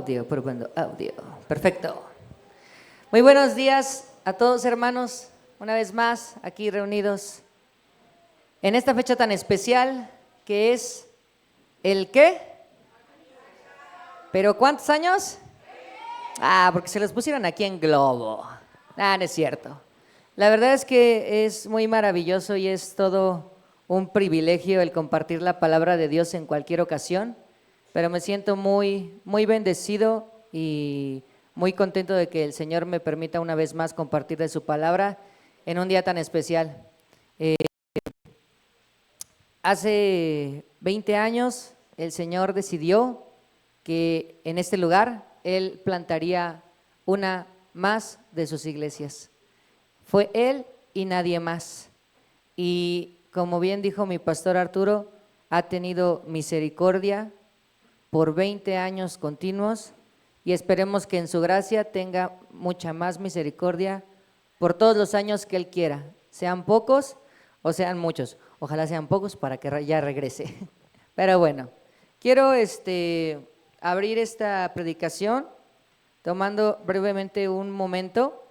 Audio, probando audio. Perfecto. Muy buenos días a todos, hermanos, una vez más aquí reunidos en esta fecha tan especial que es ¿el qué? ¿Pero cuántos años? Porque se los pusieron aquí en globo. No es cierto. La verdad es que es muy maravilloso y es todo un privilegio el compartir la palabra de Dios en cualquier ocasión, pero me siento muy bendecido y muy contento de que el Señor me permita una vez más compartir de su palabra en un día tan especial. Hace 20 años el Señor decidió que en este lugar Él plantaría una más de sus iglesias. Fue Él y nadie más. Y como bien dijo mi pastor Arturo, ha tenido misericordia por 20 años continuos y esperemos que en su gracia tenga mucha más misericordia por todos los años que Él quiera, sean pocos o sean muchos. Ojalá sean pocos para que ya regrese. Pero bueno, quiero abrir esta predicación tomando brevemente un momento.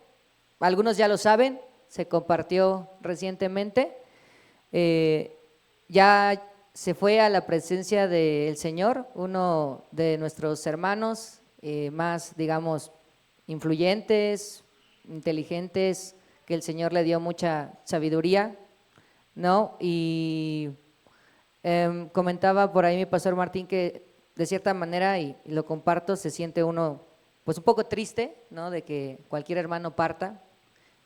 Algunos ya lo saben, se compartió recientemente. Ya se fue a la presencia del Señor uno de nuestros hermanos más, digamos, influyentes, inteligentes, que el Señor le dio mucha sabiduría, ¿no? Y comentaba por ahí mi pastor Martín que de cierta manera, y lo comparto, se siente uno pues un poco triste, ¿no? De que cualquier hermano parta,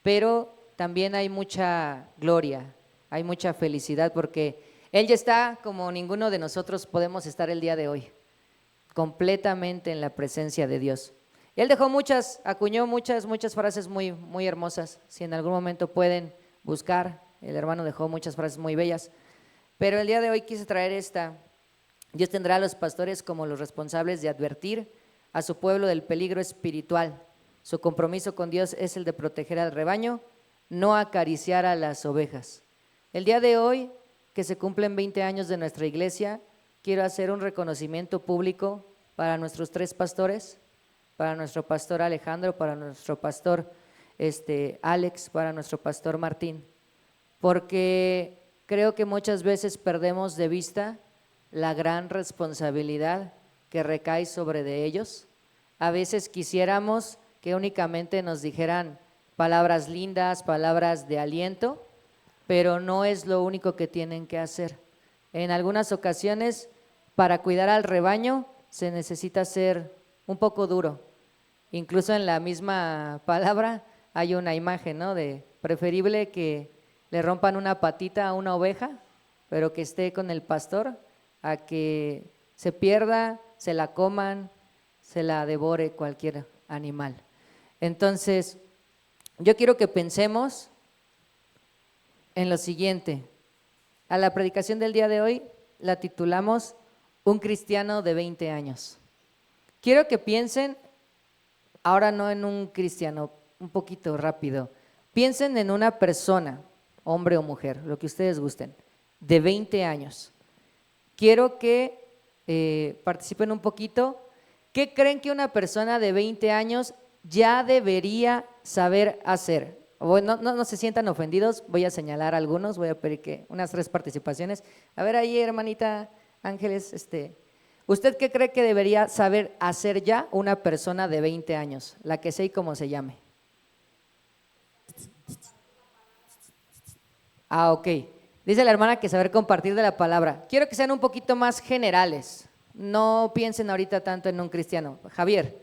pero también hay mucha gloria, hay mucha felicidad porque Él ya está como ninguno de nosotros podemos estar el día de hoy, completamente en la presencia de Dios. Él acuñó muchas frases muy hermosas, si en algún momento pueden buscar, el hermano dejó muchas frases muy bellas, pero el día de hoy quise traer esta: Dios tendrá a los pastores como los responsables de advertir a su pueblo del peligro espiritual. Su compromiso con Dios es el de proteger al rebaño, no acariciar a las ovejas. El día de hoy, que se cumplen 20 años de nuestra iglesia, quiero hacer un reconocimiento público para nuestros 3 pastores, para nuestro pastor Alejandro, para nuestro pastor Alex, para nuestro pastor Martín, porque creo que muchas veces perdemos de vista la gran responsabilidad que recae sobre de ellos. A veces quisiéramos que únicamente nos dijeran palabras lindas, palabras de aliento, pero no es lo único que tienen que hacer. En algunas ocasiones, para cuidar al rebaño, se necesita ser un poco duro. Incluso en la misma palabra hay una imagen, ¿no? De preferible que le rompan una patita a una oveja, pero que esté con el pastor, a que se pierda, se la coman, se la devore cualquier animal. Entonces, yo quiero que pensemos en lo siguiente. A la predicación del día de hoy la titulamos Un cristiano de 20 años. Quiero que piensen, ahora no en un cristiano, un poquito rápido, piensen en una persona, hombre o mujer, lo que ustedes gusten, de 20 años. Quiero que participen un poquito. ¿Qué creen que una persona de 20 años ya debería saber hacer? No se sientan ofendidos, voy a señalar algunos, voy a pedir que unas 3 participaciones. A ver ahí, hermanita Ángeles, ¿usted qué cree que debería saber hacer ya una persona de 20 años? La que sea y como se llame. Ok. Dice la hermana que saber compartir de la palabra. Quiero que sean un poquito más generales. No piensen ahorita tanto en un cristiano. Javier,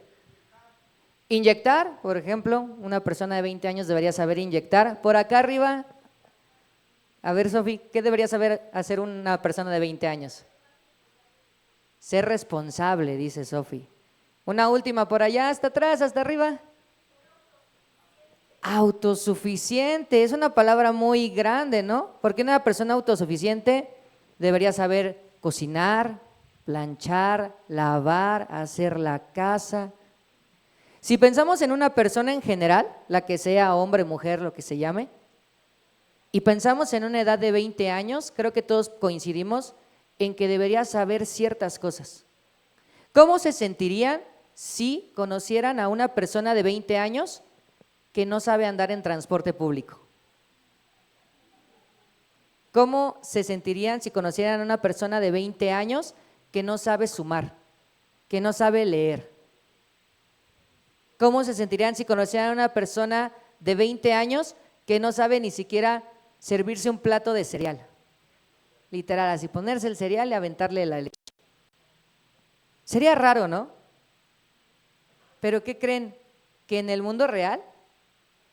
inyectar, por ejemplo, una persona de 20 años debería saber inyectar. Por acá arriba, a ver, Sofi, ¿qué debería saber hacer una persona de 20 años? Ser responsable, dice Sofi. Una última por allá, hasta atrás, hasta arriba. Autosuficiente, es una palabra muy grande, ¿no? Porque una persona autosuficiente debería saber cocinar, planchar, lavar, hacer la casa. Si pensamos en una persona en general, la que sea hombre, mujer, lo que se llame, y pensamos en una edad de 20 años, creo que todos coincidimos en que debería saber ciertas cosas. ¿Cómo se sentirían si conocieran a una persona de 20 años que no sabe andar en transporte público? ¿Cómo se sentirían si conocieran a una persona de 20 años que no sabe sumar, que no sabe leer? ¿Cómo se sentirían si conocieran a una persona de 20 años que no sabe ni siquiera servirse un plato de cereal? Literal, así ponerse el cereal y aventarle la leche. Sería raro, ¿no? Pero ¿qué creen? Que en el mundo real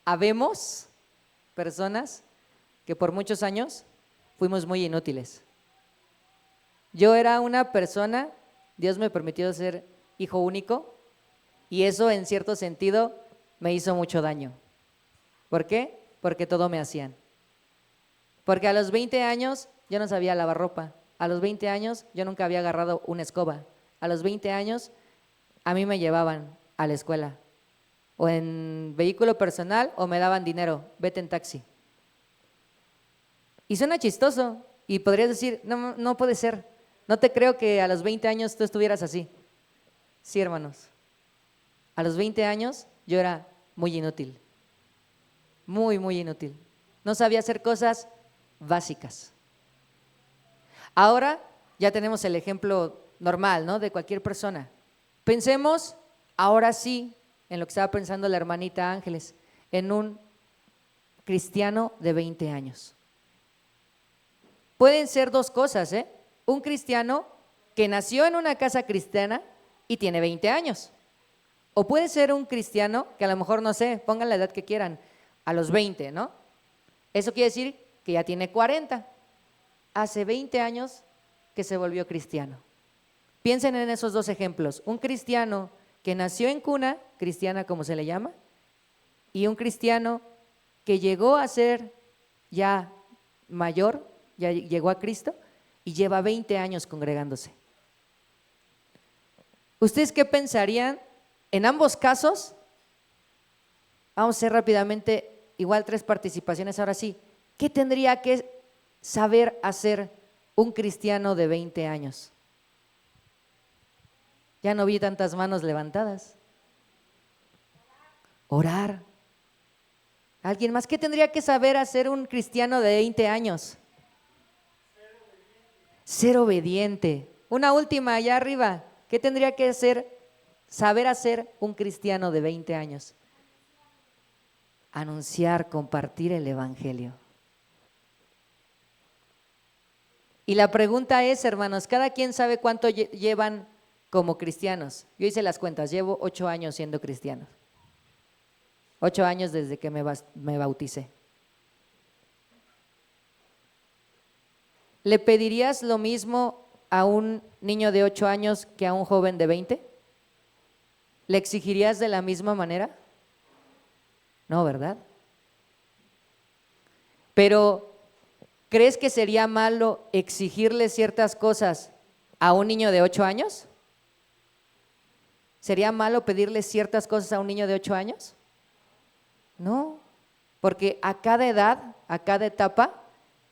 habemos personas que por muchos años fuimos muy inútiles. Yo era una persona, Dios me permitió ser hijo único, y eso en cierto sentido me hizo mucho daño. ¿Por qué? Porque todo me hacían. Porque a los 20 años yo no sabía lavar ropa. A los 20 años yo nunca había agarrado una escoba. A los 20 años a mí me llevaban a la escuela. O en vehículo personal o me daban dinero, vete en taxi. Y suena chistoso y podrías decir, no, no puede ser. No te creo que a los 20 años tú estuvieras así. Sí, hermanos. A los 20 años yo era muy inútil. Muy, muy inútil. No sabía hacer cosas básicas. Ahora ya tenemos el ejemplo normal, ¿no? De cualquier persona. Pensemos ahora sí en lo que estaba pensando la hermanita Ángeles, en un cristiano de 20 años. Pueden ser dos cosas, ¿eh? Un cristiano que nació en una casa cristiana y tiene 20 años. O puede ser un cristiano que a lo mejor, no sé, pongan la edad que quieran, a los 20, ¿no? Eso quiere decir que ya tiene 40. Hace 20 años que se volvió cristiano. Piensen en esos dos ejemplos. Un cristiano que nació en cuna, cristiana como se le llama, y un cristiano que llegó a ser ya mayor, ya llegó a Cristo y lleva 20 años congregándose. ¿Ustedes qué pensarían? En ambos casos, vamos a hacer rápidamente, igual 3 participaciones ahora sí. ¿Qué tendría que saber hacer un cristiano de 20 años? Ya no vi tantas manos levantadas. Orar. ¿Alguien más? ¿Qué tendría que saber hacer un cristiano de 20 años? Ser obediente. Una última allá arriba. ¿Qué tendría que saber hacer un cristiano de 20 años? Anunciar, compartir el evangelio. Y la pregunta es, hermanos, ¿cada quien sabe cuánto llevan como cristianos? Yo hice las cuentas, llevo 8 años siendo cristiano. 8 años desde que me bauticé. ¿Le pedirías lo mismo a un niño de 8 años que a un joven de 20? ¿Le exigirías de la misma manera? No, ¿verdad? Pero, ¿crees que sería malo exigirle ciertas cosas a un niño de 8 años? ¿Sería malo pedirle ciertas cosas a un niño de 8 años? No, porque a cada edad, a cada etapa,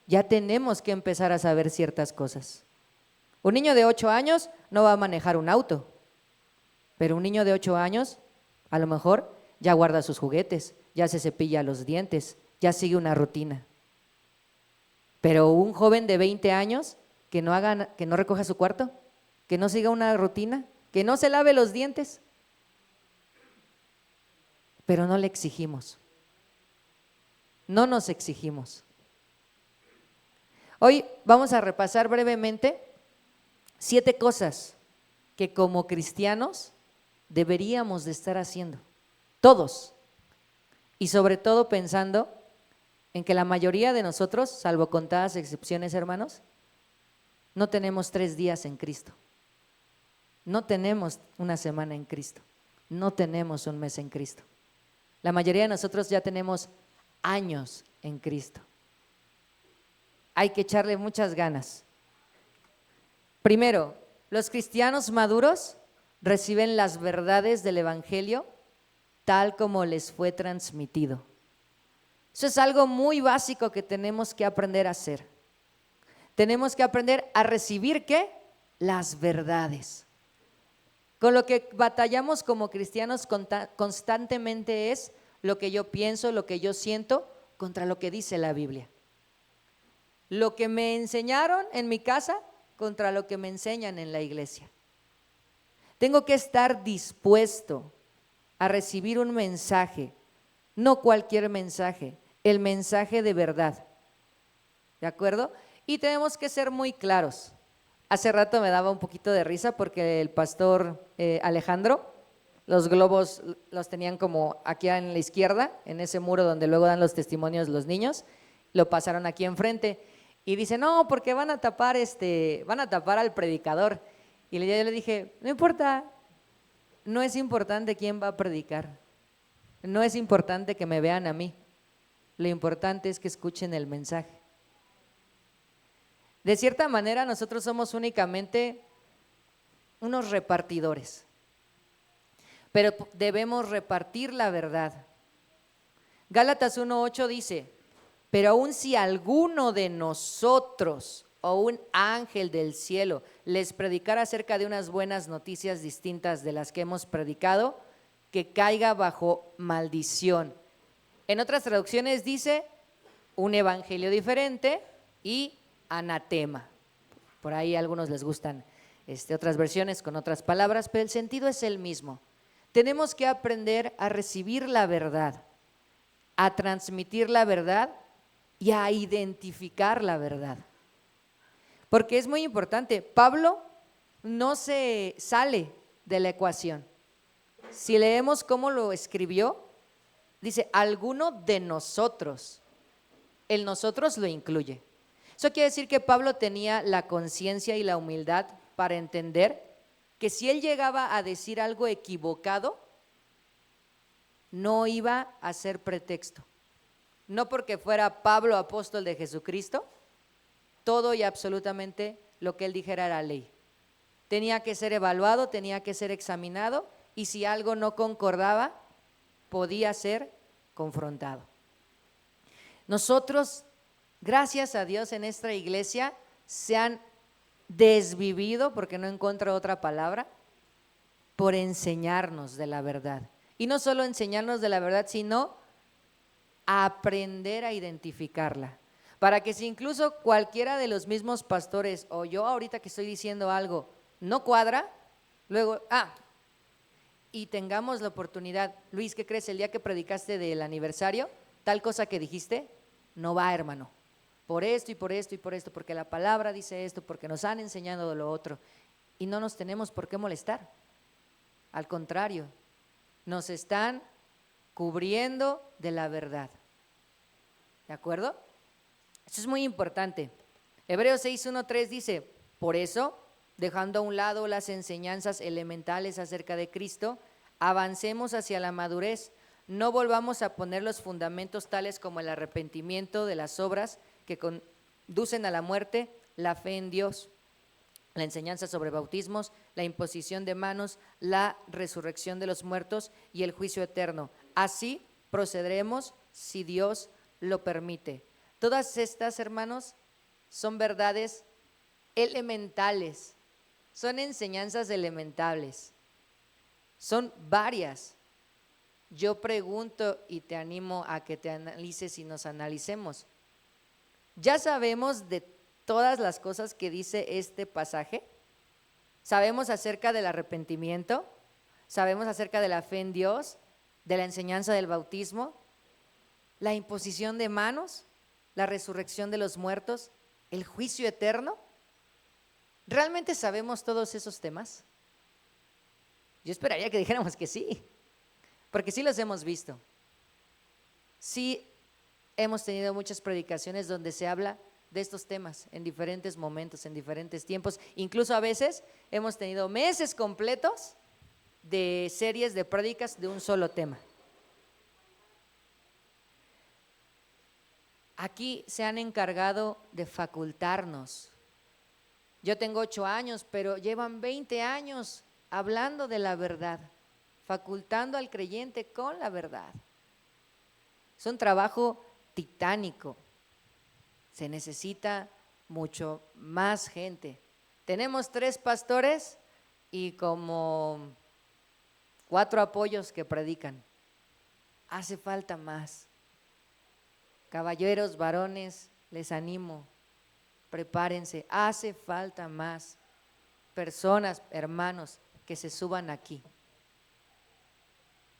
ya tenemos que empezar a saber ciertas cosas. Un niño de 8 años no va a manejar un auto, pero un niño de 8 años a lo mejor ya guarda sus juguetes, ya se cepilla los dientes, ya sigue una rutina. Pero un joven de 20 años que no recoja su cuarto, que no siga una rutina, que no se lave los dientes, pero no le exigimos. No nos exigimos. Hoy vamos a repasar brevemente 7 cosas que como cristianos deberíamos de estar haciendo, todos, y sobre todo pensando en que la mayoría de nosotros, salvo contadas excepciones, hermanos, no tenemos 3 días en Cristo, no tenemos una semana en Cristo, no tenemos un mes en Cristo. La mayoría de nosotros ya tenemos años en Cristo. Hay que echarle muchas ganas. Primero, los cristianos maduros reciben las verdades del evangelio tal como les fue transmitido. Eso es algo muy básico que tenemos que aprender a hacer. Tenemos que aprender a recibir ¿qué? Las verdades. Con lo que batallamos como cristianos constantemente es lo que yo pienso, lo que yo siento, contra lo que dice la Biblia. Lo que me enseñaron en mi casa contra lo que me enseñan en la iglesia. Tengo que estar dispuesto a recibir un mensaje, no cualquier mensaje, el mensaje de verdad. ¿De acuerdo? Y tenemos que ser muy claros. Hace rato me daba un poquito de risa porque el pastor Alejandro, los globos los tenían como aquí en la izquierda, en ese muro donde luego dan los testimonios los niños, lo pasaron aquí enfrente y dice, no, porque van a tapar al predicador. Y yo le dije, no importa, no es importante quién va a predicar, no es importante que me vean a mí, lo importante es que escuchen el mensaje. De cierta manera nosotros somos únicamente unos repartidores, pero debemos repartir la verdad. Gálatas 1:8 dice, pero aun si alguno de nosotros o un ángel del cielo les predicara acerca de unas buenas noticias distintas de las que hemos predicado, que caiga bajo maldición. En otras traducciones dice un evangelio diferente y anatema. Por ahí a algunos les gustan otras versiones con otras palabras, pero el sentido es el mismo. Tenemos que aprender a recibir la verdad, a transmitir la verdad y a identificar la verdad. Porque es muy importante, Pablo no se sale de la ecuación. Si leemos cómo lo escribió, dice, alguno de nosotros. El nosotros lo incluye. Eso quiere decir que Pablo tenía la conciencia y la humildad para entender que si él llegaba a decir algo equivocado, no iba a ser pretexto. No porque fuera Pablo apóstol de Jesucristo, todo y absolutamente lo que él dijera era ley. Tenía que ser evaluado, tenía que ser examinado y si algo no concordaba, podía ser confrontado. Nosotros, gracias a Dios, en esta iglesia se han desvivido, porque no encuentro otra palabra, por enseñarnos de la verdad. Y no solo enseñarnos de la verdad, sino a aprender a identificarla. Para que si incluso cualquiera de los mismos pastores o yo ahorita que estoy diciendo algo no cuadra, luego, y tengamos la oportunidad, Luis, ¿qué crees? El día que predicaste del aniversario, tal cosa que dijiste, no va, hermano. Por esto y por esto y por esto, porque la palabra dice esto, porque nos han enseñado lo otro. Y no nos tenemos por qué molestar. Al contrario, nos están cubriendo de la verdad. ¿De acuerdo? Eso es muy importante. Hebreos 6:1-3 dice, por eso, dejando a un lado las enseñanzas elementales acerca de Cristo, avancemos hacia la madurez. No volvamos a poner los fundamentos tales como el arrepentimiento de las obras que conducen a la muerte, la fe en Dios, la enseñanza sobre bautismos, la imposición de manos, la resurrección de los muertos y el juicio eterno. Así procederemos si Dios lo permite. Todas estas, hermanos, son verdades elementales, son enseñanzas elementales, son varias. Yo pregunto y te animo a que te analices y nos analicemos. ¿Ya sabemos de todas las cosas que dice este pasaje? ¿Sabemos acerca del arrepentimiento? ¿Sabemos acerca de la fe en Dios? ¿De la enseñanza del bautismo? ¿La imposición de manos? ¿La resurrección de los muertos? ¿El juicio eterno? ¿Realmente sabemos todos esos temas? Yo esperaría que dijéramos que sí, porque sí los hemos visto. Sí hemos tenido muchas predicaciones donde se habla de estos temas en diferentes momentos, en diferentes tiempos. Incluso a veces hemos tenido meses completos de series de prédicas de un solo tema. Aquí se han encargado de facultarnos. Yo tengo 8 años, pero llevan 20 años hablando de la verdad, facultando al creyente con la verdad. Es un trabajo titánico. Se necesita mucho más gente. Tenemos 3 pastores y como 4 apoyos que predican. Hace falta más. Caballeros, varones, les animo, prepárense, hace falta más personas, hermanos, que se suban aquí.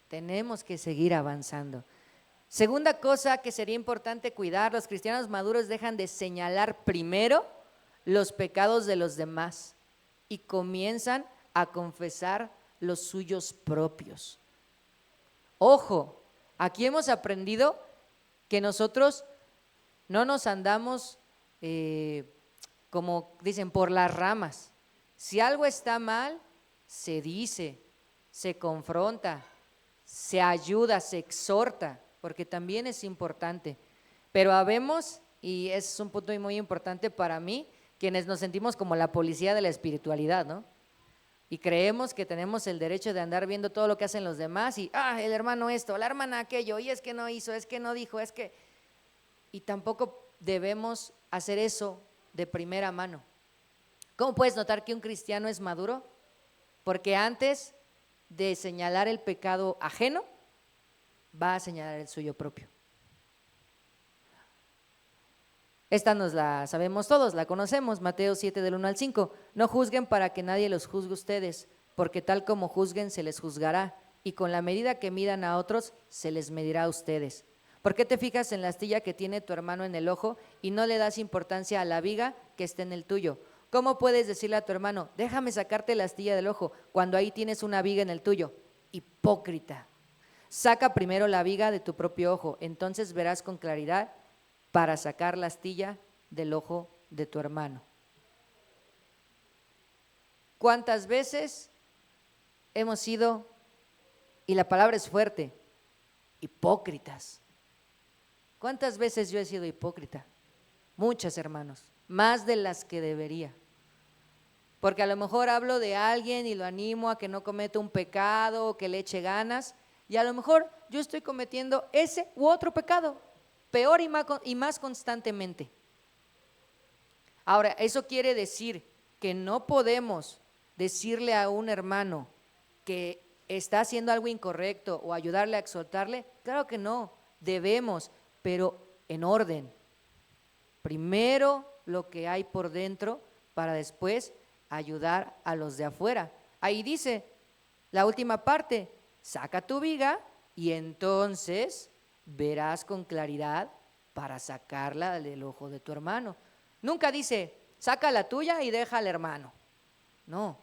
Tenemos que seguir avanzando. Segunda cosa que sería importante cuidar, los cristianos maduros dejan de señalar primero los pecados de los demás y comienzan a confesar los suyos propios. Ojo, aquí hemos aprendido que nosotros no nos andamos, como dicen, por las ramas. Si algo está mal, se dice, se confronta, se ayuda, se exhorta, porque también es importante. Pero habemos, y es un punto muy importante para mí, quienes nos sentimos como la policía de la espiritualidad, ¿no? Y creemos que tenemos el derecho de andar viendo todo lo que hacen los demás y, el hermano esto, la hermana aquello, y es que no hizo, es que no dijo, es que… Y tampoco debemos hacer eso de primera mano. ¿Cómo puedes notar que un cristiano es maduro? Porque antes de señalar el pecado ajeno, va a señalar el suyo propio. Esta nos la sabemos todos, la conocemos, Mateo 7 del 1 al 5. No juzguen para que nadie los juzgue ustedes, porque tal como juzguen se les juzgará, y con la medida que midan a otros se les medirá a ustedes. ¿Por qué te fijas en la astilla que tiene tu hermano en el ojo y no le das importancia a la viga que está en el tuyo? ¿Cómo puedes decirle a tu hermano, déjame sacarte la astilla del ojo, cuando ahí tienes una viga en el tuyo? Hipócrita. Saca primero la viga de tu propio ojo, entonces verás con claridad para sacar la astilla del ojo de tu hermano. ¿Cuántas veces hemos sido, y la palabra es fuerte, hipócritas? ¿Cuántas veces yo he sido hipócrita? Muchas, hermanos, más de las que debería. Porque a lo mejor hablo de alguien y lo animo a que no cometa un pecado o que le eche ganas, y a lo mejor yo estoy cometiendo ese u otro pecado, peor y más constantemente. Ahora, ¿eso quiere decir que no podemos decirle a un hermano que está haciendo algo incorrecto o ayudarle a exhortarle? Claro que no, debemos, pero en orden. Primero lo que hay por dentro para después ayudar a los de afuera. Ahí dice la última parte, saca tu viga y entonces verás con claridad para sacarla del ojo de tu hermano. Nunca dice, saca la tuya y deja al hermano. No,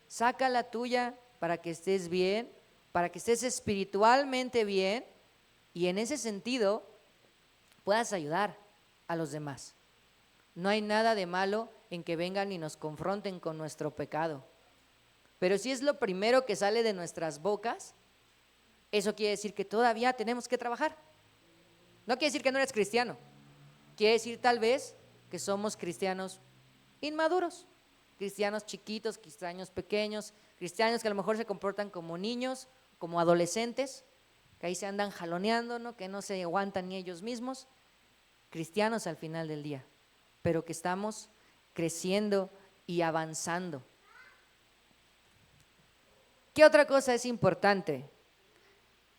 saca la tuya para que estés bien, para que estés espiritualmente bien y en ese sentido puedas ayudar a los demás. No hay nada de malo en que vengan y nos confronten con nuestro pecado. Pero si es lo primero que sale de nuestras bocas, eso quiere decir que todavía tenemos que trabajar. No quiere decir que no eres cristiano. Quiere decir tal vez que somos cristianos inmaduros, cristianos chiquitos, cristianos pequeños, cristianos que a lo mejor se comportan como niños, como adolescentes, que ahí se andan jaloneando, ¿no? Que no se aguantan ni ellos mismos. Cristianos al final del día, pero que estamos creciendo y avanzando. ¿Qué otra cosa es importante?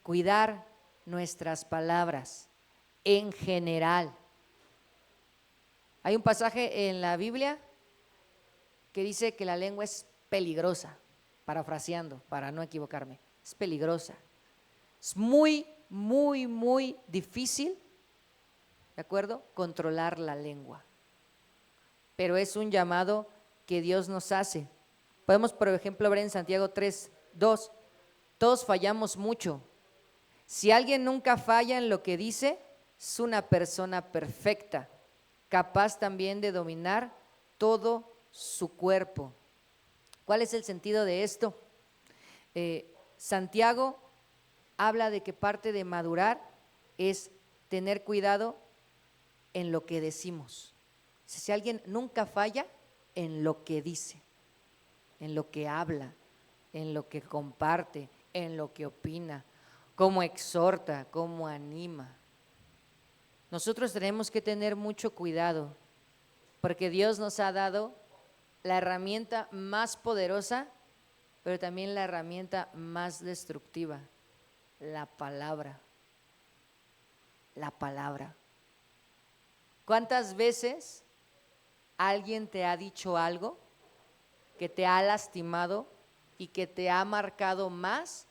Cuidar nuestras palabras en general. Hay un pasaje en la Biblia que dice que la lengua es peligrosa, parafraseando, para no equivocarme, es peligrosa. Es muy, muy, muy difícil, ¿de acuerdo?, controlar la lengua. Pero es un llamado que Dios nos hace. Podemos, por ejemplo, ver en Santiago 3:2, todos fallamos mucho. Si alguien nunca falla en lo que dice, es una persona perfecta, capaz también de dominar todo su cuerpo. ¿Cuál es el sentido de esto? Santiago habla de que parte de madurar es tener cuidado en lo que decimos. Si alguien nunca falla en lo que dice, en lo que habla, en lo que comparte, en lo que opina, cómo exhorta, cómo anima. Nosotros tenemos que tener mucho cuidado porque Dios nos ha dado la herramienta más poderosa pero también la herramienta más destructiva, la palabra. La palabra. ¿Cuántas veces alguien te ha dicho algo que te ha lastimado y que te ha marcado más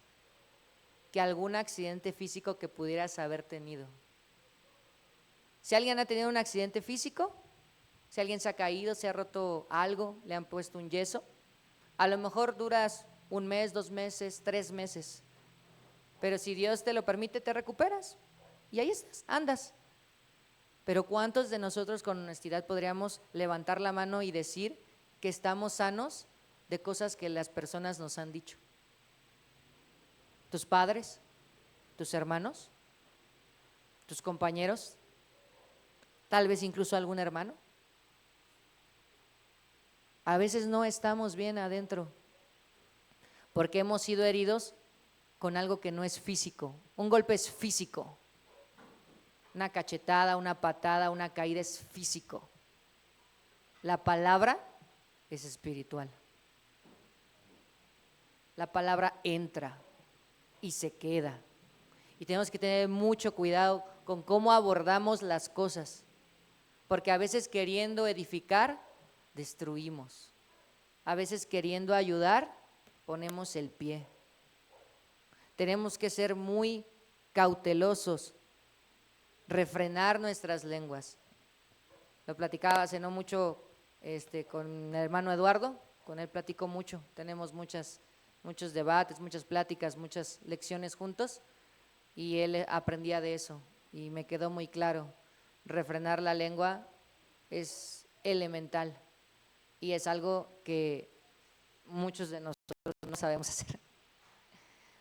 que algún accidente físico que pudieras haber tenido? Si alguien ha tenido un accidente físico, si alguien se ha caído, se ha roto algo, le han puesto un yeso, a lo mejor duras 1 mes, 2 meses, 3 meses, pero si Dios te lo permite, te recuperas y ahí estás, andas. Pero ¿cuántos de nosotros con honestidad podríamos levantar la mano y decir que estamos sanos de cosas que las personas nos han dicho? ¿Tus padres? ¿Tus hermanos? ¿Tus compañeros? ¿Tal vez incluso algún hermano? A veces no estamos bien adentro porque hemos sido heridos con algo que no es físico. Un golpe es físico. Una cachetada, una patada, una caída es físico. La palabra es espiritual. La palabra entra y se queda. Y tenemos que tener mucho cuidado con cómo abordamos las cosas, porque a veces queriendo edificar, destruimos. A veces queriendo ayudar, ponemos el pie. Tenemos que ser muy cautelosos, refrenar nuestras lenguas. Lo platicaba hace no mucho con el hermano Eduardo, con él platico mucho, tenemos muchos debates, muchas pláticas, muchas lecciones juntos y él aprendía de eso y me quedó muy claro, refrenar la lengua es elemental y es algo que muchos de nosotros no sabemos hacer.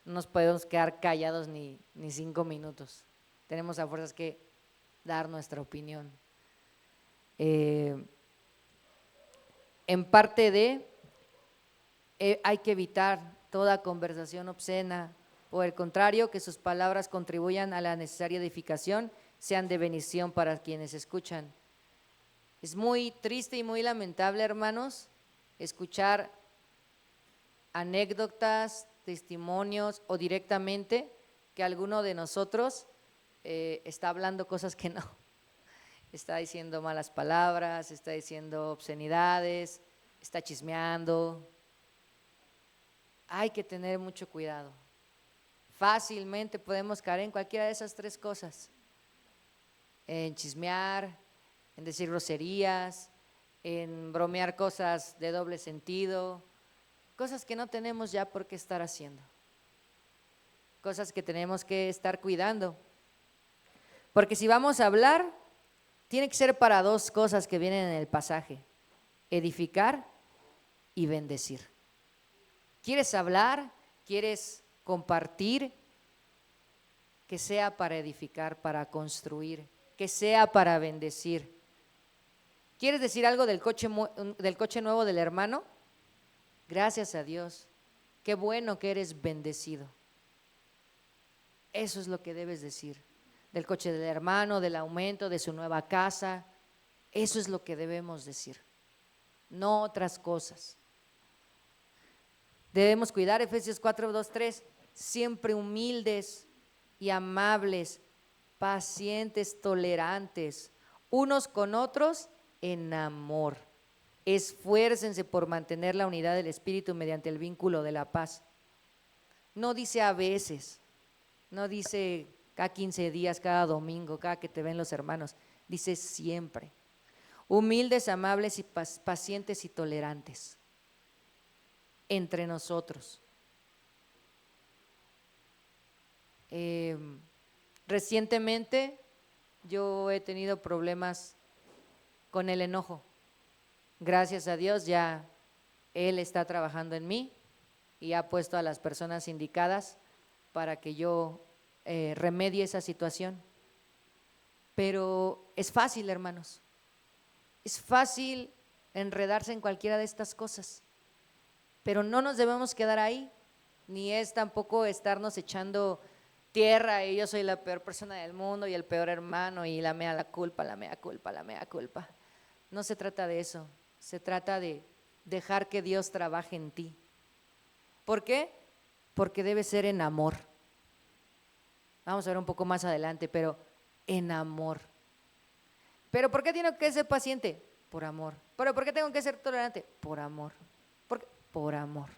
No nos podemos quedar callados ni 5 minutos. Tenemos a fuerzas que dar nuestra opinión. En parte hay que evitar toda conversación obscena, por el contrario, que sus palabras contribuyan a la necesaria edificación, sean de bendición para quienes escuchan. Es muy triste y muy lamentable, hermanos, escuchar anécdotas, testimonios o directamente que alguno de nosotros está hablando cosas que no, está diciendo malas palabras, está diciendo obscenidades, está chismeando. Hay que tener mucho cuidado. Fácilmente podemos caer en cualquiera de esas 3 cosas, en chismear, en decir groserías, en bromear cosas de doble sentido, cosas que no tenemos ya por qué estar haciendo, cosas que tenemos que estar cuidando, porque si vamos a hablar, tiene que ser para 2 cosas que vienen en el pasaje: edificar y bendecir. ¿Quieres hablar? ¿Quieres compartir? Que sea para edificar, para construir, que sea para bendecir. ¿Quieres decir algo del coche nuevo del hermano? Gracias a Dios, qué bueno que eres bendecido. Eso es lo que debes decir. Del coche del hermano, del aumento, de su nueva casa. Eso es lo que debemos decir, no otras cosas. Debemos cuidar, Efesios 4, 2, 3, siempre humildes y amables, pacientes, tolerantes, unos con otros en amor. Esfuércense por mantener la unidad del Espíritu mediante el vínculo de la paz. No dice a veces, no dice cada 15 días, cada domingo, cada que te ven los hermanos, dice siempre. Humildes, amables y pacientes y tolerantes entre nosotros. Recientemente yo he tenido problemas con el enojo. Gracias a Dios ya Él está trabajando en mí y ha puesto a las personas indicadas para que yo remedie esa situación. Pero es fácil, hermanos, es fácil enredarse en cualquiera de estas cosas, pero no nos debemos quedar ahí, ni es tampoco estarnos echando tierra y yo soy la peor persona del mundo y el peor hermano y la mea culpa. No se trata de eso, se trata de dejar que Dios trabaje en ti. ¿Por qué? Porque debe ser en amor. Vamos a ver un poco más adelante, pero en amor. ¿Pero por qué tengo que ser paciente? Por amor. ¿Pero por qué tengo que ser tolerante? Por amor. ¿Por qué? Por amor.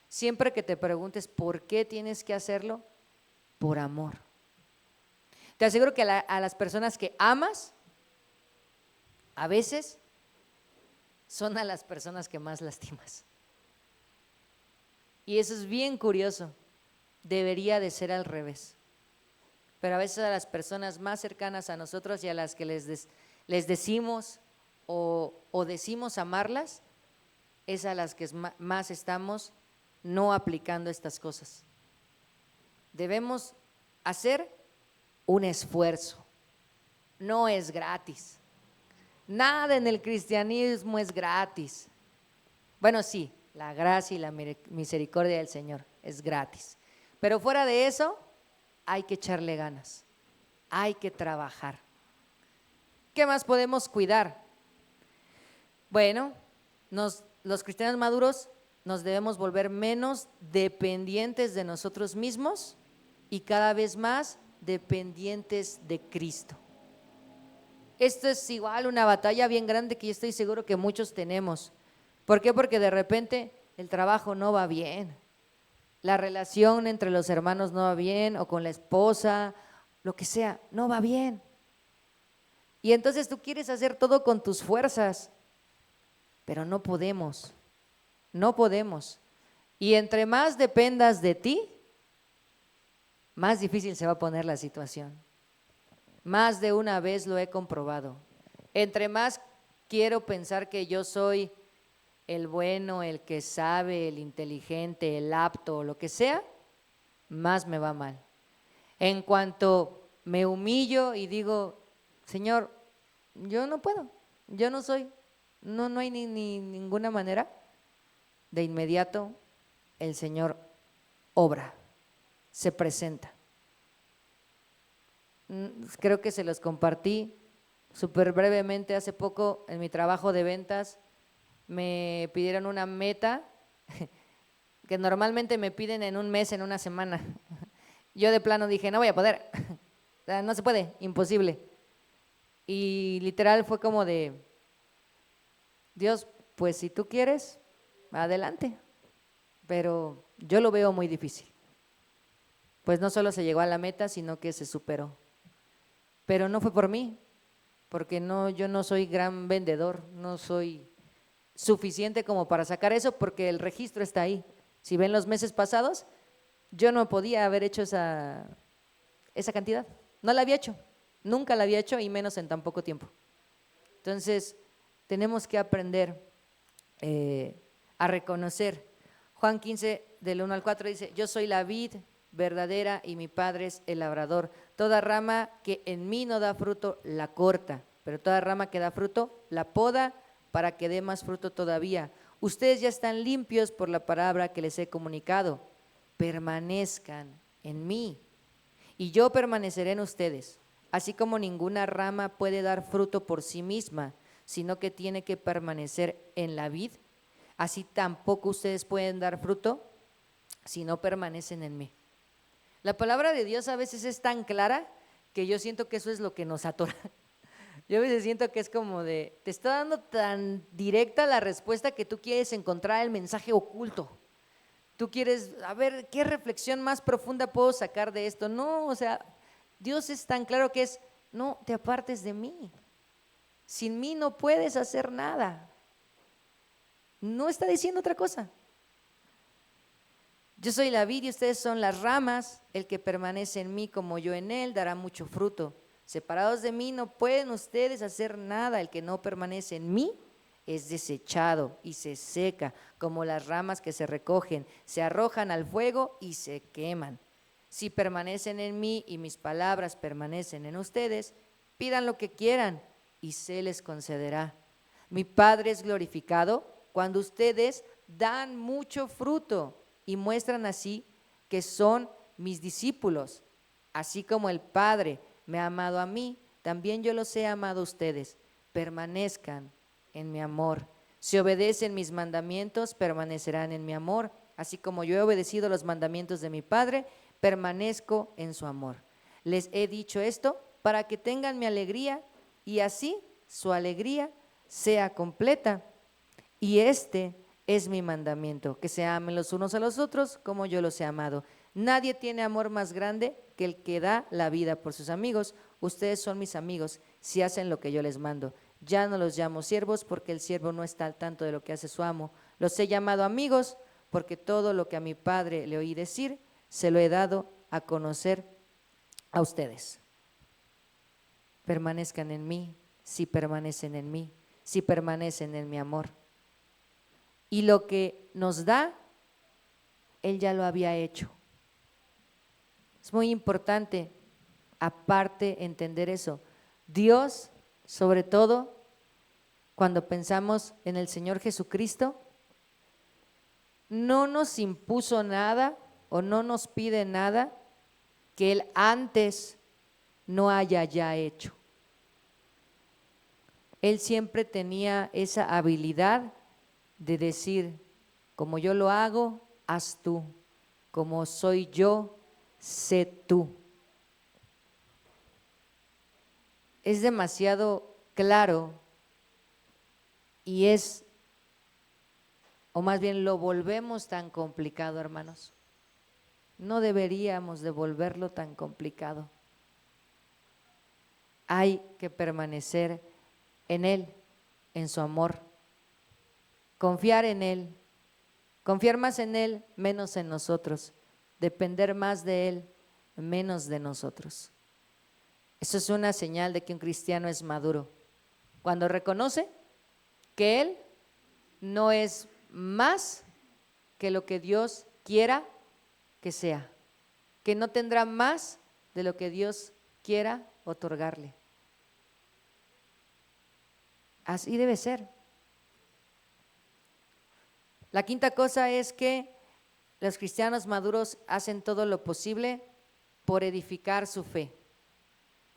Siempre que te preguntes por qué tienes que hacerlo, por amor. Te aseguro que a las personas que amas, a veces son a las personas que más lastimas. Y eso es bien curioso. Debería de ser al revés. Pero a veces a las personas más cercanas a nosotros y a las que les decimos o decimos amarlas, es a las que más estamos no aplicando estas cosas. Debemos hacer un esfuerzo. No es gratis. Nada en el cristianismo es gratis. Bueno, sí, la gracia y la misericordia del Señor es gratis. Pero fuera de eso, hay que echarle ganas. Hay que trabajar. ¿Qué más podemos cuidar? Bueno, los cristianos maduros nos debemos volver menos dependientes de nosotros mismos y cada vez más dependientes de Cristo. Esto es igual una batalla bien grande que yo estoy seguro que muchos tenemos. ¿Por qué? Porque de repente el trabajo no va bien, la relación entre los hermanos no va bien, o con la esposa, lo que sea, no va bien. Y entonces tú quieres hacer todo con tus fuerzas, pero no podemos, no podemos. Y entre más dependas de ti, más difícil se va a poner la situación. Más de una vez lo he comprobado. Entre más quiero pensar que yo soy el bueno, el que sabe, el inteligente, el apto, lo que sea, más me va mal. En cuanto me humillo y digo, Señor, yo no puedo, yo no soy, no hay ninguna manera, de inmediato el Señor obra, se presenta. Creo que se los compartí súper brevemente hace poco en mi trabajo de ventas. Me pidieron una meta que normalmente me piden en un mes, en una semana. Yo de plano dije, no voy a poder, no se puede, imposible. Y literal fue como de, Dios, pues si tú quieres, adelante, pero yo lo veo muy difícil. Pues no solo se llegó a la meta, sino que se superó. Pero no fue por mí, porque yo no soy gran vendedor, no soy suficiente como para sacar eso, porque el registro está ahí. Si ven los meses pasados, yo no podía haber hecho esa cantidad, no la había hecho, nunca la había hecho y menos en tan poco tiempo. Entonces, tenemos que aprender a reconocer. Juan 15, del 1 al 4 dice, yo soy la vid verdadera y mi Padre es el labrador. Toda rama que en mí no da fruto, la corta, pero toda rama que da fruto, la poda para que dé más fruto todavía. Ustedes ya están limpios por la palabra que les he comunicado. Permanezcan en mí y yo permaneceré en ustedes. Así como ninguna rama puede dar fruto por sí misma, sino que tiene que permanecer en la vid, así tampoco ustedes pueden dar fruto si no permanecen en mí. La palabra de Dios a veces es tan clara que yo siento que eso es lo que nos atora. Yo a veces siento que es como de, te está dando tan directa la respuesta que tú quieres encontrar el mensaje oculto. Tú quieres, a ver, ¿qué reflexión más profunda puedo sacar de esto? No, o sea, Dios es tan claro que es, no te apartes de mí. Sin mí no puedes hacer nada. No está diciendo otra cosa. Yo soy la vid y ustedes son las ramas. El que permanece en mí como yo en él dará mucho fruto. Separados de mí no pueden ustedes hacer nada. El que no permanece en mí es desechado y se seca, como las ramas que se recogen, se arrojan al fuego y se queman. Si permanecen en mí y mis palabras permanecen en ustedes, pidan lo que quieran y se les concederá. Mi Padre es glorificado cuando ustedes dan mucho fruto y muestran así que son mis discípulos. Así como el Padre me ha amado a mí, también yo los he amado a ustedes. Permanezcan en mi amor. Si obedecen mis mandamientos, permanecerán en mi amor, así como yo he obedecido los mandamientos de mi Padre, permanezco en su amor. Les he dicho esto para que tengan mi alegría y así su alegría sea completa. Y este es mi mandamiento, que se amen los unos a los otros como yo los he amado. Nadie tiene amor más grande que el que da la vida por sus amigos. Ustedes son mis amigos si hacen lo que yo les mando. Ya no los llamo siervos porque el siervo no está al tanto de lo que hace su amo. Los he llamado amigos porque todo lo que a mi Padre le oí decir, se lo he dado a conocer a ustedes. Permanezcan en mí, si permanecen en mí, si permanecen en mi amor. Y lo que nos da, Él ya lo había hecho. Es muy importante, aparte, entender eso. Dios, sobre todo, cuando pensamos en el Señor Jesucristo, no nos impuso nada o no nos pide nada que Él antes no haya ya hecho. Él siempre tenía esa habilidad de decir, como yo lo hago, haz tú, como soy yo, sé tú. Es demasiado claro y es, o más bien lo volvemos tan complicado, hermanos. No deberíamos de volverlo tan complicado. Hay que permanecer en Él, en su amor, confiar en Él, confiar más en Él, menos en nosotros, depender más de Él, menos de nosotros. Eso es una señal de que un cristiano es maduro, cuando reconoce que Él no es más que lo que Dios quiera que sea, que no tendrá más de lo que Dios quiera otorgarle. Así debe ser. La quinta cosa es que los cristianos maduros hacen todo lo posible por edificar su fe.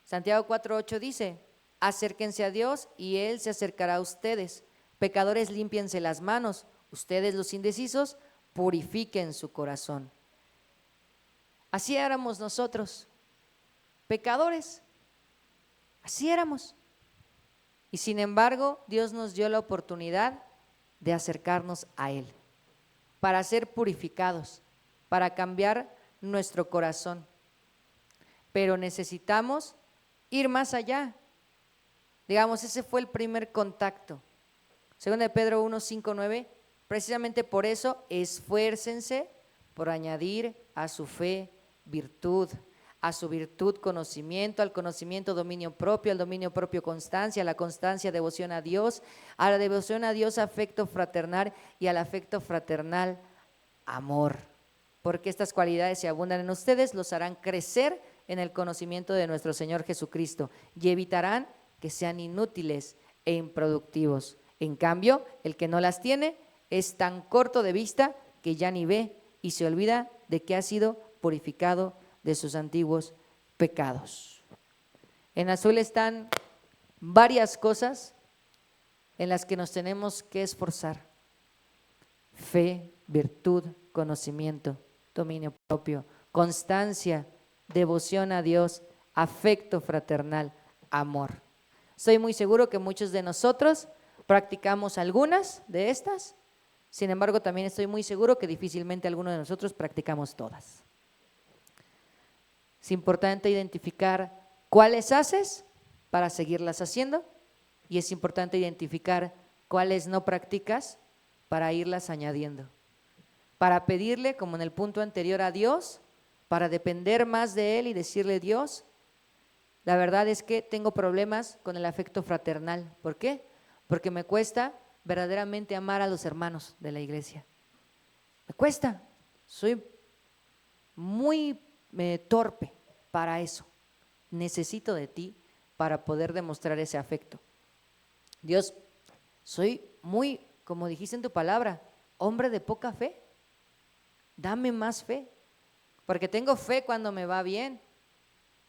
Santiago 4:8 dice, acérquense a Dios y Él se acercará a ustedes. Pecadores, límpiense las manos. Ustedes, los indecisos, purifiquen su corazón. Así éramos nosotros, pecadores. Así éramos. Y sin embargo, Dios nos dio la oportunidad de acercarnos a Él, para ser purificados, para cambiar nuestro corazón. Pero necesitamos ir más allá. Digamos, ese fue el primer contacto. Según de Pedro 1:5-9, precisamente por eso, esfuércense por añadir a su fe virtud, a su virtud conocimiento, al conocimiento dominio propio, al dominio propio constancia, a la constancia devoción a Dios, a la devoción a Dios afecto fraternal y al afecto fraternal amor. Porque estas cualidades, si abundan en ustedes, los harán crecer en el conocimiento de nuestro Señor Jesucristo y evitarán que sean inútiles e improductivos. En cambio, el que no las tiene es tan corto de vista que ya ni ve y se olvida de que ha sido purificado de sus antiguos pecados. En azul están varias cosas en las que nos tenemos que esforzar: fe, virtud, conocimiento, dominio propio, constancia, devoción a Dios, afecto fraternal, amor. Estoy muy seguro que muchos de nosotros practicamos algunas de estas, sin embargo también estoy muy seguro que difícilmente alguno de nosotros practicamos todas. Es importante identificar cuáles haces para seguirlas haciendo y es importante identificar cuáles no practicas para irlas añadiendo, para pedirle, como en el punto anterior, a Dios, para depender más de Él y decirle: Dios, la verdad es que tengo problemas con el afecto fraternal. ¿Por qué? Porque me cuesta verdaderamente amar a los hermanos de la iglesia. Me cuesta, soy muy torpe para eso. Necesito de ti para poder demostrar ese afecto. Dios, soy muy, como dijiste en tu palabra, hombre de poca fe. Dame más fe, porque tengo fe cuando me va bien,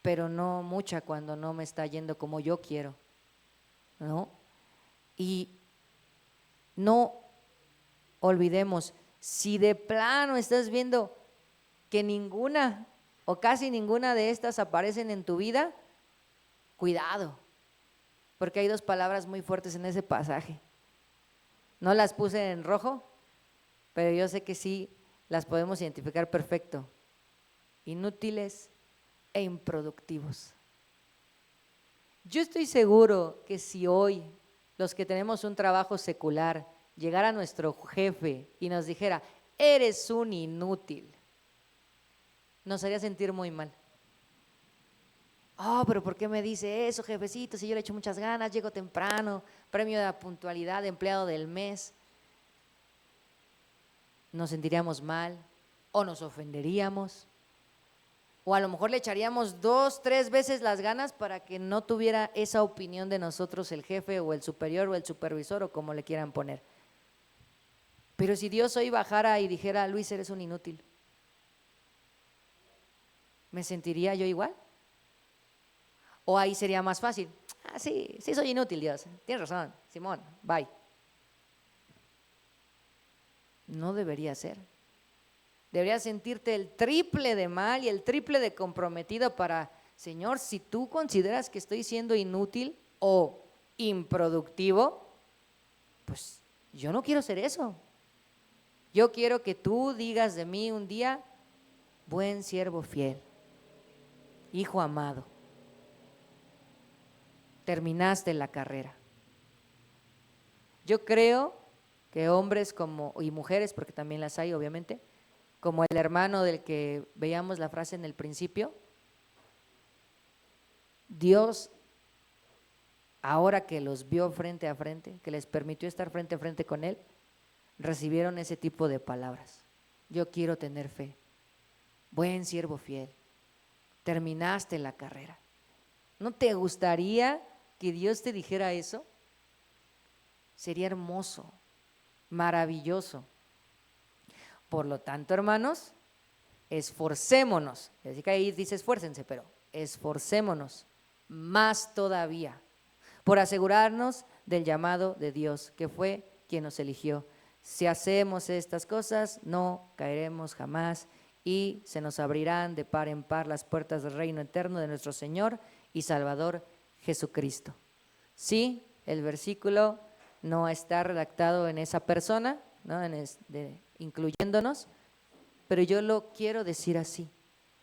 pero no mucha cuando no me está yendo como yo quiero, ¿no? Y no olvidemos Si de plano estás viendo que ninguna o casi ninguna de estas aparecen en tu vida, cuidado, porque hay dos palabras muy fuertes en ese pasaje. No las puse en rojo, pero yo sé que sí las podemos identificar perfecto. Inútiles e improductivos. Yo estoy seguro que si hoy los que tenemos un trabajo secular llegara nuestro jefe y nos dijera, eres un inútil, nos haría sentir muy mal. Oh, pero ¿por qué me dice eso, jefecito? Si yo le echo muchas ganas, llego temprano, premio de la puntualidad, empleado del mes. Nos sentiríamos mal o nos ofenderíamos. O a lo mejor le echaríamos 2, 3 veces las ganas para que no tuviera esa opinión de nosotros el jefe o el superior o el supervisor o como le quieran poner. Pero si Dios hoy bajara y dijera, Luis, eres un inútil, ¿me sentiría yo igual? O ahí sería más fácil, sí soy inútil, Dios, tienes razón, Simón, bye. No debería ser. Deberías sentirte el triple de mal y el triple de comprometido para, Señor, si tú consideras que estoy siendo inútil o improductivo, pues yo no quiero ser eso. Yo quiero que tú digas de mí un día, buen siervo fiel, hijo amado, terminaste la carrera. Yo creo que hombres y mujeres, porque también las hay obviamente, como el hermano del que veíamos la frase en el principio, Dios, ahora que los vio frente a frente, que les permitió estar frente a frente con Él, recibieron ese tipo de palabras. Yo quiero tener fe, buen siervo fiel, terminaste la carrera. ¿No te gustaría que Dios te dijera eso? Sería hermoso, maravilloso. Por lo tanto, hermanos, esforcémonos. Así que ahí dice esfuércense, pero esforcémonos más todavía por asegurarnos del llamado de Dios, que fue quien nos eligió. Si hacemos estas cosas, no caeremos jamás y se nos abrirán de par en par las puertas del reino eterno de nuestro Señor y Salvador Jesucristo. Sí, el versículo no está redactado en esa persona, ¿no? Incluyéndonos, pero yo lo quiero decir así,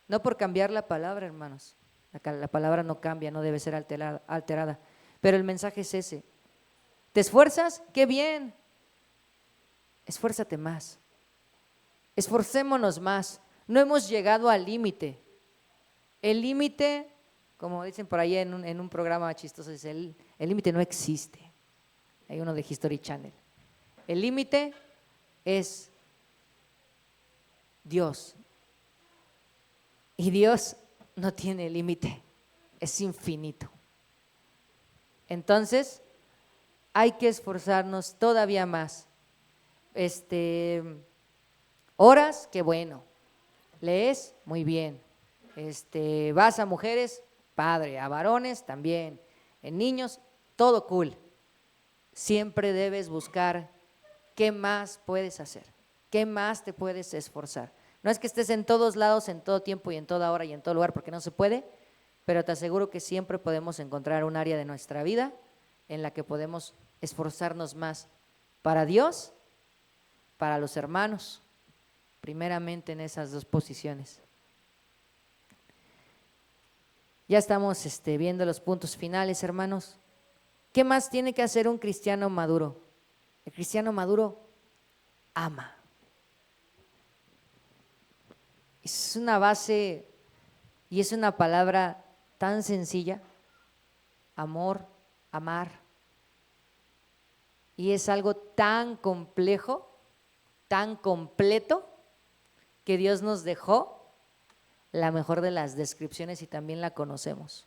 no por cambiar la palabra, hermanos, la palabra no cambia, no debe ser alterada, pero el mensaje es ese. ¿Te esfuerzas? ¡Qué bien! Esfuérzate más, esforcémonos más. No hemos llegado al límite. El límite, como dicen por ahí en un programa chistoso, dice, el límite no existe. Hay uno de History Channel. El límite es Dios. Y Dios no tiene límite, es infinito. Entonces, hay que esforzarnos todavía más. Oras, qué bueno. Lees, muy bien. Vas a mujeres, padre. A varones, también. En niños, todo cool. Siempre debes buscar qué más puedes hacer, qué más te puedes esforzar. No es que estés en todos lados, en todo tiempo y en toda hora y en todo lugar, porque no se puede, pero te aseguro que siempre podemos encontrar un área de nuestra vida en la que podemos esforzarnos más para Dios, para los hermanos, primeramente en esas dos posiciones. Ya estamos viendo los puntos finales, hermanos. ¿Qué más tiene que hacer un cristiano maduro? El cristiano maduro ama. Es una base y es una palabra tan sencilla, amor, amar. Y es algo tan complejo, tan completo, que Dios nos dejó la mejor de las descripciones y también la conocemos.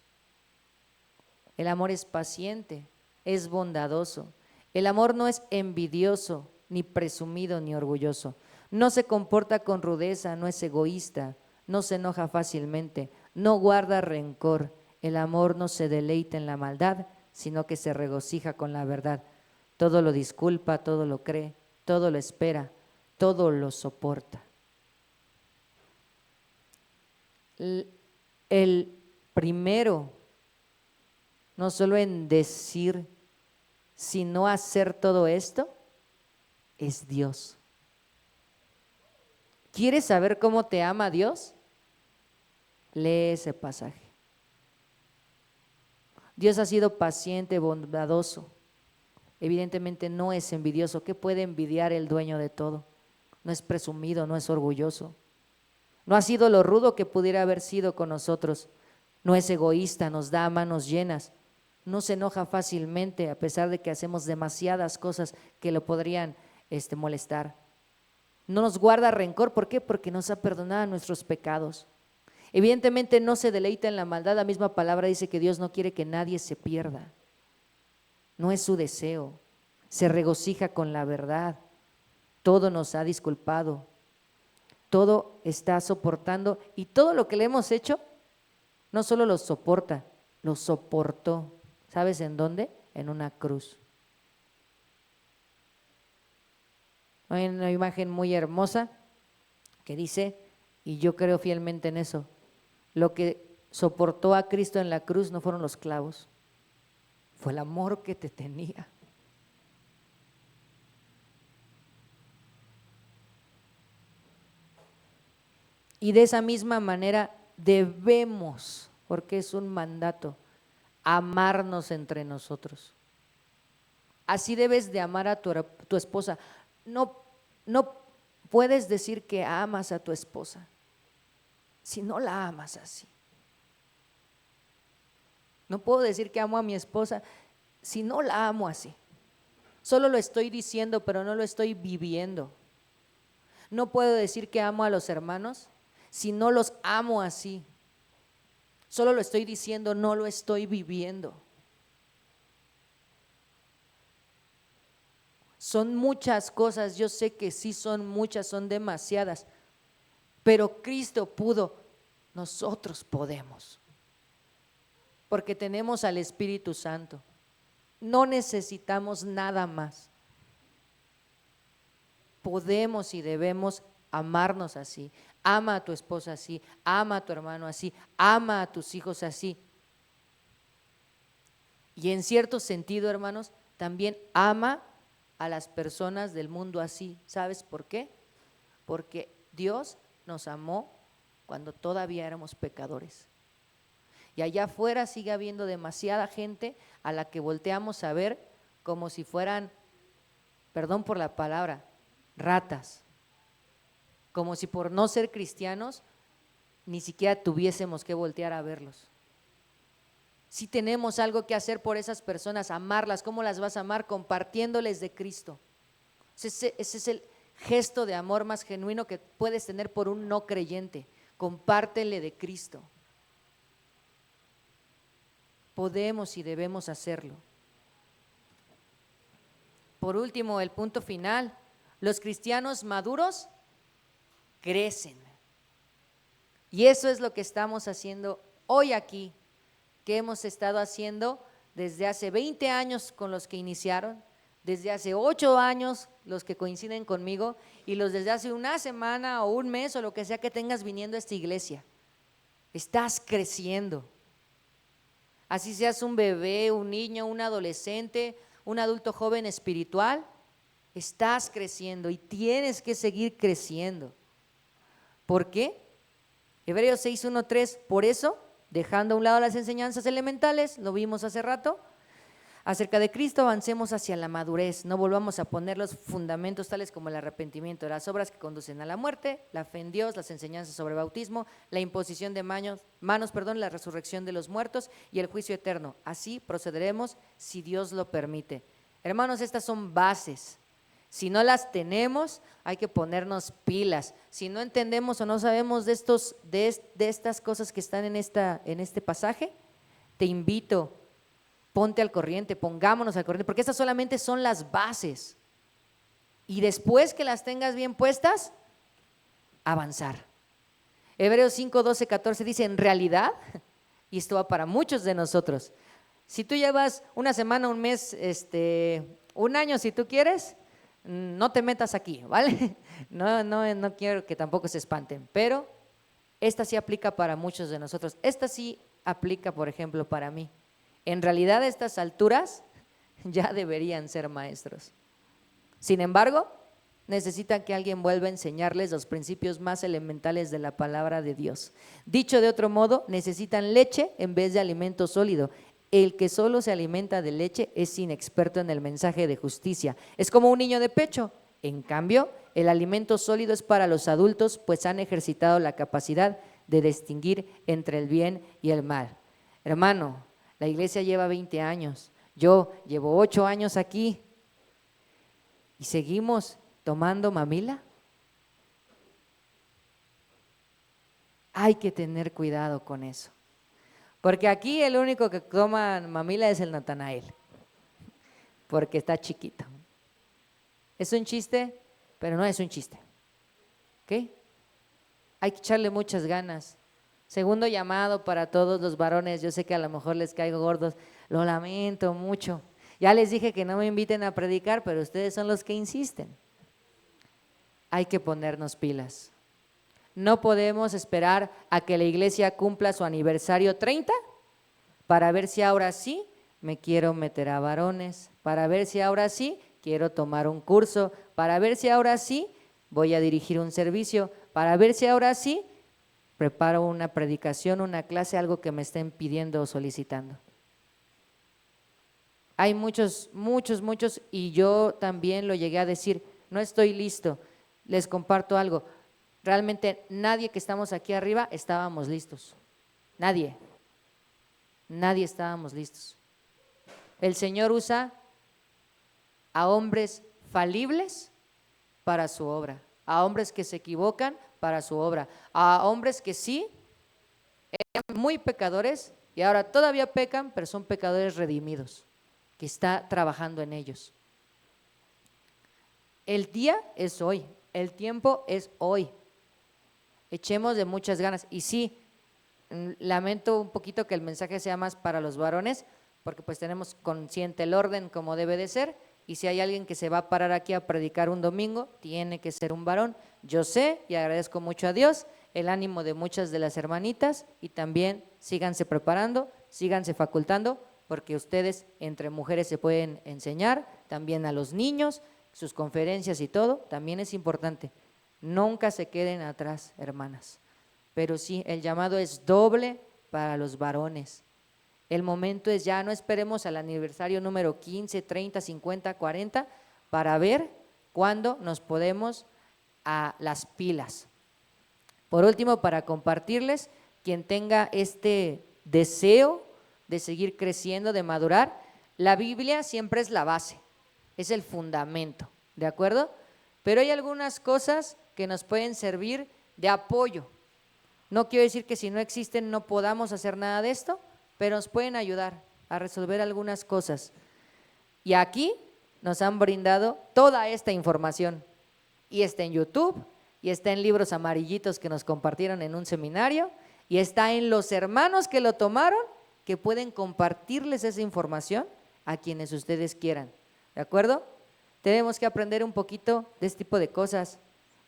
El amor es paciente, es bondadoso. El amor no es envidioso, ni presumido, ni orgulloso. No se comporta con rudeza, no es egoísta, no se enoja fácilmente, no guarda rencor. El amor no se deleita en la maldad, sino que se regocija con la verdad. Todo lo disculpa, todo lo cree, todo lo espera, todo lo soporta. El primero, no solo en decir, sino hacer todo esto, es Dios. ¿Quieres saber cómo te ama Dios? Lee ese pasaje. Dios ha sido paciente, bondadoso. Evidentemente no es envidioso. ¿Qué puede envidiar el dueño de todo? No es presumido, no es orgulloso. No ha sido lo rudo que pudiera haber sido con nosotros. No es egoísta, nos da manos llenas. No se enoja fácilmente a pesar de que hacemos demasiadas cosas que lo podrían molestar. No nos guarda rencor. ¿Por qué? Porque nos ha perdonado nuestros pecados. Evidentemente no se deleita en la maldad. La misma palabra dice que Dios no quiere que nadie se pierda. No es su deseo. Se regocija con la verdad. Todo nos ha disculpado. Todo está soportando, y todo lo que le hemos hecho no solo lo soporta, lo soportó. ¿Sabes en dónde? En una cruz. Hay una imagen muy hermosa que dice, y yo creo fielmente en eso, lo que soportó a Cristo en la cruz no fueron los clavos, fue el amor que te tenía. Y de esa misma manera debemos, porque es un mandato, amarnos entre nosotros. Así debes de amar a tu esposa. No puedes decir que amas a tu esposa si no la amas así. No puedo decir que amo a mi esposa si no la amo así. Solo lo estoy diciendo, pero no lo estoy viviendo. No puedo decir que amo a los hermanos si no los amo así. Solo lo estoy diciendo, no lo estoy viviendo. Son muchas cosas, yo sé que sí son muchas, son demasiadas, pero Cristo pudo, nosotros podemos, porque tenemos al Espíritu Santo. No necesitamos nada más. Podemos y debemos amarnos así. Ama a tu esposa así, ama a tu hermano así, ama a tus hijos así. Y en cierto sentido, hermanos, también ama a las personas del mundo así. ¿Sabes por qué? Porque Dios nos amó cuando todavía éramos pecadores. Y allá afuera sigue habiendo demasiada gente a la que volteamos a ver como si fueran, perdón por la palabra, ratas. Como si por no ser cristianos ni siquiera tuviésemos que voltear a verlos. Sí tenemos algo que hacer por esas personas, amarlas. ¿Cómo las vas a amar? Compartiéndoles de Cristo. Ese es el gesto de amor más genuino que puedes tener por un no creyente. Compártele de Cristo. Podemos y debemos hacerlo. Por último, el punto final, los cristianos maduros crecen. Y eso es lo que estamos haciendo hoy aquí, que hemos estado haciendo desde hace 20 años con los que iniciaron, desde hace 8 años los que coinciden conmigo, y los desde hace una semana o un mes o lo que sea que tengas viniendo a esta iglesia. Estás creciendo. Así seas un bebé, un niño, un adolescente, un adulto joven espiritual, estás creciendo y tienes que seguir creciendo. ¿Por qué? Hebreos 6:1-3, por eso, dejando a un lado las enseñanzas elementales, lo vimos hace rato, acerca de Cristo avancemos hacia la madurez, no volvamos a poner los fundamentos tales como el arrepentimiento, las obras que conducen a la muerte, la fe en Dios, las enseñanzas sobre bautismo, la imposición de manos, la resurrección de los muertos y el juicio eterno. Así procederemos si Dios lo permite. Hermanos, estas son bases. Si no las tenemos, hay que ponernos pilas. Si no entendemos o no sabemos de estas cosas que están en este pasaje, te invito, ponte al corriente, pongámonos al corriente, porque estas solamente son las bases. Y después que las tengas bien puestas, avanzar. Hebreos 5:12-14 dice, en realidad, y esto va para muchos de nosotros, si tú llevas una semana, un mes, un año si tú quieres, no te metas aquí, ¿vale? No quiero que tampoco se espanten, pero esta sí aplica para muchos de nosotros. Esta sí aplica, por ejemplo, para mí. En realidad, a estas alturas ya deberían ser maestros. Sin embargo, necesitan que alguien vuelva a enseñarles los principios más elementales de la palabra de Dios. Dicho de otro modo, necesitan leche en vez de alimento sólido. El que solo se alimenta de leche es inexperto en el mensaje de justicia. Es como un niño de pecho. En cambio, el alimento sólido es para los adultos, pues han ejercitado la capacidad de distinguir entre el bien y el mal. Hermano, la iglesia lleva 20 años. Yo llevo 8 años aquí. ¿Y seguimos tomando mamila? Hay que tener cuidado con eso. Porque aquí el único que toma mamila es el Natanael. Porque está chiquito. Es un chiste, pero no es un chiste. ¿Ok? Hay que echarle muchas ganas. Segundo llamado para todos los varones. Yo sé que a lo mejor les caigo gordos. Lo lamento mucho. Ya les dije que no me inviten a predicar, pero ustedes son los que insisten. Hay que ponernos pilas. No podemos esperar a que la iglesia cumpla su aniversario 30 para ver si ahora sí me quiero meter a varones, para ver si ahora sí quiero tomar un curso, para ver si ahora sí voy a dirigir un servicio, para ver si ahora sí preparo una predicación, una clase, algo que me estén pidiendo o solicitando. Hay muchos, y yo también lo llegué a decir, no estoy listo. Les comparto algo, realmente nadie que estamos aquí arriba estábamos listos, nadie estábamos listos. El Señor usa a hombres falibles para su obra, a hombres que se equivocan para su obra, a hombres que sí eran muy pecadores y ahora todavía pecan, pero son pecadores redimidos, que está trabajando en ellos. El día es hoy, el tiempo es hoy. Echemos de muchas ganas. Y sí, lamento un poquito que el mensaje sea más para los varones, porque pues tenemos consciente el orden como debe de ser, y si hay alguien que se va a parar aquí a predicar un domingo, tiene que ser un varón. Yo sé y agradezco mucho a Dios el ánimo de muchas de las hermanitas, y también síganse preparando, síganse facultando, porque ustedes entre mujeres se pueden enseñar, también a los niños, sus conferencias y todo, también es importante. Nunca se queden atrás, hermanas. Pero sí, el llamado es doble para los varones. El momento es ya, no esperemos al aniversario número 15, 30, 50, 40 para ver cuándo nos podemos a las pilas. Por último, para compartirles, quien tenga este deseo de seguir creciendo, de madurar, la Biblia siempre es la base, es el fundamento, ¿de acuerdo? Pero hay algunas cosas que nos pueden servir de apoyo. No quiero decir que si no existen no podamos hacer nada de esto, pero nos pueden ayudar a resolver algunas cosas. Y aquí nos han brindado toda esta información, y está en YouTube, y está en libros amarillitos que nos compartieron en un seminario, y está en los hermanos que lo tomaron, que pueden compartirles esa información a quienes ustedes quieran, ¿de acuerdo? Tenemos que aprender un poquito de este tipo de cosas.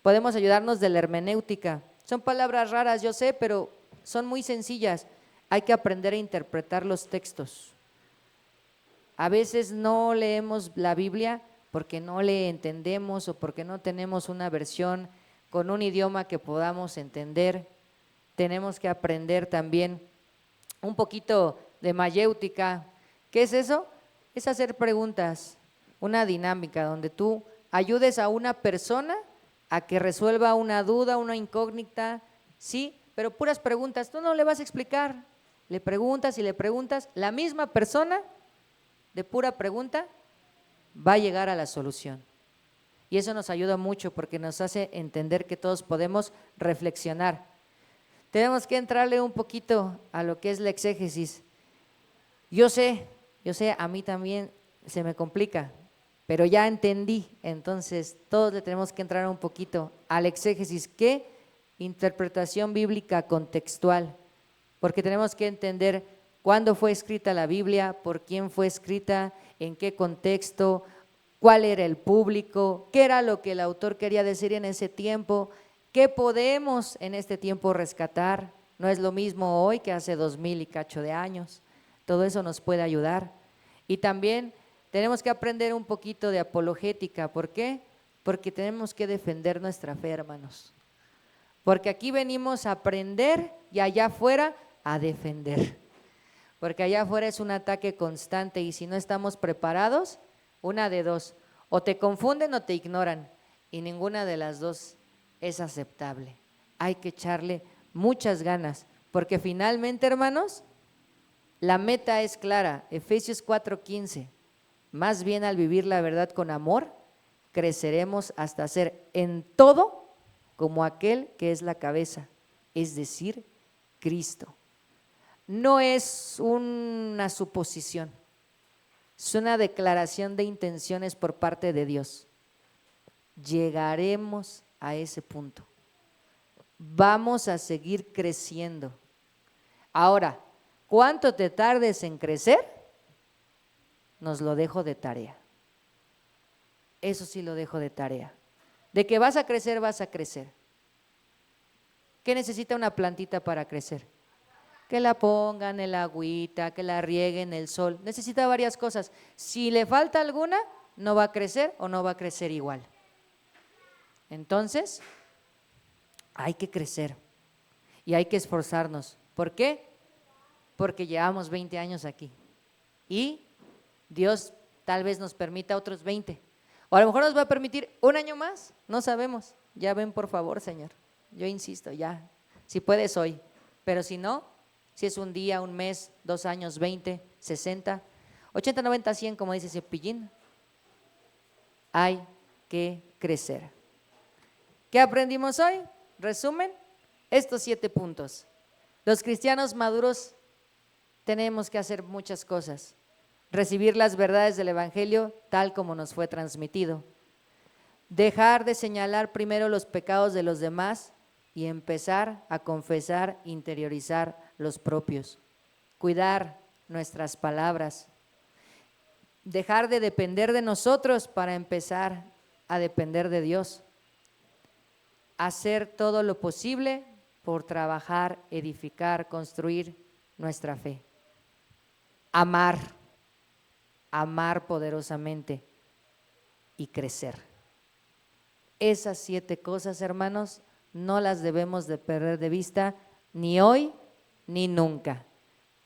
Podemos ayudarnos de la hermenéutica. Son palabras raras, yo sé, pero son muy sencillas. Hay que aprender a interpretar los textos. A veces no leemos la Biblia porque no le entendemos o porque no tenemos una versión con un idioma que podamos entender. Tenemos que aprender también un poquito de mayéutica. ¿Qué es eso? Es hacer preguntas, una dinámica donde tú ayudes a una persona a que resuelva una duda, una incógnita, sí, pero puras preguntas. Tú no le vas a explicar, le preguntas y le preguntas, la misma persona de pura pregunta va a llegar a la solución. Y eso nos ayuda mucho porque nos hace entender que todos podemos reflexionar. Tenemos que entrarle un poquito a lo que es la exégesis. Yo sé, a mí también se me complica, pero ya entendí, entonces todos le tenemos que entrar un poquito al exégesis. ¿Qué? Interpretación bíblica contextual, porque tenemos que entender cuándo fue escrita la Biblia, por quién fue escrita, en qué contexto, cuál era el público, qué era lo que el autor quería decir en ese tiempo, qué podemos en este tiempo rescatar. No es lo mismo hoy que hace 2000 y cacho de años. Todo eso nos puede ayudar. Y también tenemos que aprender un poquito de apologética. ¿Por qué? Porque tenemos que defender nuestra fe, hermanos. Porque aquí venimos a aprender y allá afuera a defender. Porque allá afuera es un ataque constante y si no estamos preparados, una de dos, o te confunden o te ignoran y ninguna de las dos es aceptable. Hay que echarle muchas ganas porque finalmente, hermanos, la meta es clara, Efesios 4:15, más bien al vivir la verdad con amor, creceremos hasta ser en todo como aquel que es la cabeza, es decir, Cristo. No es una suposición, es una declaración de intenciones por parte de Dios. Llegaremos a ese punto. Vamos a seguir creciendo. Ahora, ¿cuánto te tardes en crecer? Nos lo dejo de tarea. Eso sí lo dejo de tarea. De que vas a crecer, vas a crecer. ¿Qué necesita una plantita para crecer? Que la pongan el agüita, que la rieguen el sol. Necesita varias cosas. Si le falta alguna, no va a crecer o no va a crecer igual. Entonces, hay que crecer y hay que esforzarnos. ¿Por qué? Porque llevamos 20 años aquí y Dios tal vez nos permita otros 20. O a lo mejor nos va a permitir un año más, no sabemos. Ya ven, por favor, Señor. Yo insisto, ya. Si puedes hoy, pero si no, si es un día, un mes, 2 años, 20, 60, 80, 90, 100, como dice Cepillín, hay que crecer. ¿Qué aprendimos hoy? Resumen, estos 7 puntos. Los cristianos maduros tenemos que hacer muchas cosas. Recibir las verdades del Evangelio tal como nos fue transmitido. Dejar de señalar primero los pecados de los demás y empezar a confesar, interiorizar los propios. Cuidar nuestras palabras. Dejar de depender de nosotros para empezar a depender de Dios. Hacer todo lo posible por trabajar, edificar, construir nuestra fe. Amar poderosamente y crecer. Esas 7 cosas, hermanos, no las debemos de perder de vista ni hoy ni nunca.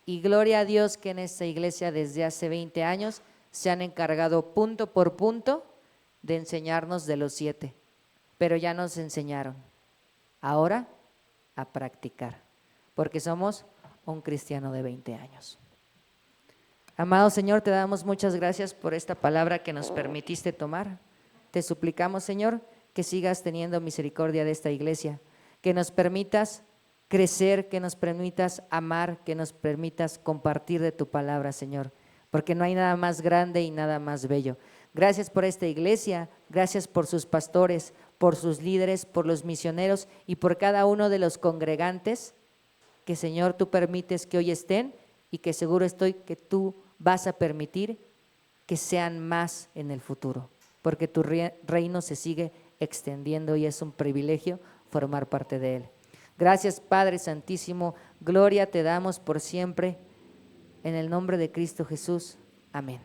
Y gloria a Dios que en esta iglesia desde hace 20 años se han encargado punto por punto de enseñarnos de los 7, pero ya nos enseñaron. Ahora a practicar, porque somos un cristiano de 20 años. Amado Señor, te damos muchas gracias por esta palabra que nos permitiste tomar. Te suplicamos, Señor, que sigas teniendo misericordia de esta iglesia, que nos permitas crecer, que nos permitas amar, que nos permitas compartir de tu palabra, Señor, porque no hay nada más grande y nada más bello. Gracias por esta iglesia, gracias por sus pastores, por sus líderes, por los misioneros y por cada uno de los congregantes que, Señor, tú permites que hoy estén y que seguro estoy que tú vas a permitir que sean más en el futuro, porque tu reino se sigue extendiendo y es un privilegio formar parte de él. Gracias, Padre Santísimo, gloria te damos por siempre, en el nombre de Cristo Jesús. Amén.